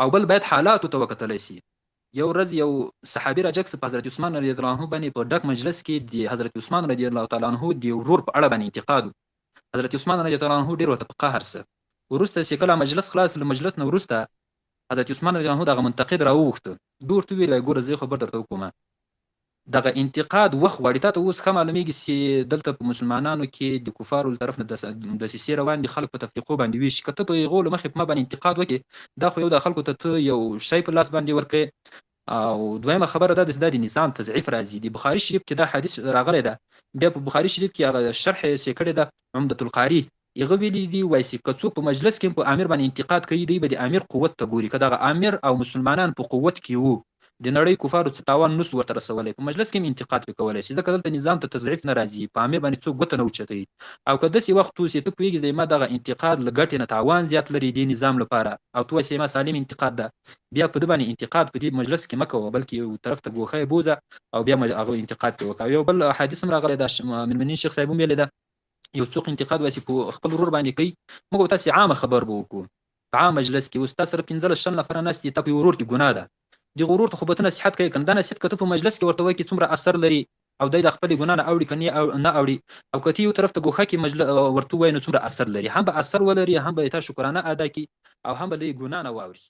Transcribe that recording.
او بل باید حالاتو ته وکتلی سي. یو ورځ یو صحابي راجګ په حضرت عثمان رضی الله عنه باندې په ډک مجلس کې د حضرت عثمان رضی الله تعالی عنه د ورور په اړه باندې انتقاد. حضرت عثمان رضی الله عنه ډیر ورته په قهر سه. ورسته چې کله مجلس خلاص، له مجلس نه ورسته حضرت عثمان رضی الله عنه دغه منتقد راوغوښته. دوی ورته ویل ګوره زه خبر درته وکوم، دغه انتقاد وخت غواړي. تا ته اوس ښه معلومیږي چې دلته په مسلمانانو کې د کفارو له طرف نه دسیسې روان دي، خلک په تفریقو باندې ویشي. که ته په هغو له مخې په ما باندې انتقاد وکړې، دا خو یو د خلکو ته یو شی په لاس باندې ورکړې. او دویمه خبره دا ده چې دا د نظام تضعیف راځي. د بخاري شریف کې دا حدیث راغلی ده، بیا په بخاري شریف کې هغه شرح یې کړې ده عمدة القاري، هغه ویلي دي وایي چې که څوک په مجلس کې په امیر باندې انتقاد کوي، دوی به د امیر قوت ته ګوري. که دغه امیر او مسلمانان په قوت کې وو، د نړۍ کفارو څه تاوان نسو ورته رسولی، په مجلس کې هم انتقاد پرې کولی شي، ځکه دلته نظام ته تضعیف نه راځي، په امیر باندې څوک ګوته نه اوچتوي. او که داسې وخت وو چې ته پوهېږي چې ما دغه انتقاد له ګټې نه تاوان زیات لري دې نظام لپاره، او ته وایې چې ما سالم انتقاد ده، بیا په ده باندې انتقاد په دې مجلس کې مه کوه، بلکې یو طرف ته ګوښه یې بوځه او بیا هغه انتقاد پرې وکړه. یو بل حدیث هم راغلی ده، مېرمنین شیخ صاحب هم ویلې ده، یو څوک انتقاد وایي چې په خپل ورور باندې کوي، موږ به تاسې عامه خبر به وکړو په عام مجلس کې. اوس تا سره 15 شل نفره ناست دي، تا په ورور کې ګناه ده، دغه ورور ته خو به ته نصیحت کوې که نه؟ دا نصیحت که ته په مجلس کې ورته وایې چې څومره اثر لري او دی د خپلې ګناه نه اوړي که نه اوړي، او که ته یو طرف ته ګوښه کې ورته ووایې نو څومره اثر لري، هم به اثر ولري، هم به یې تا شکرانه ادا کړي او هم به له یې ګناه نه واوړي.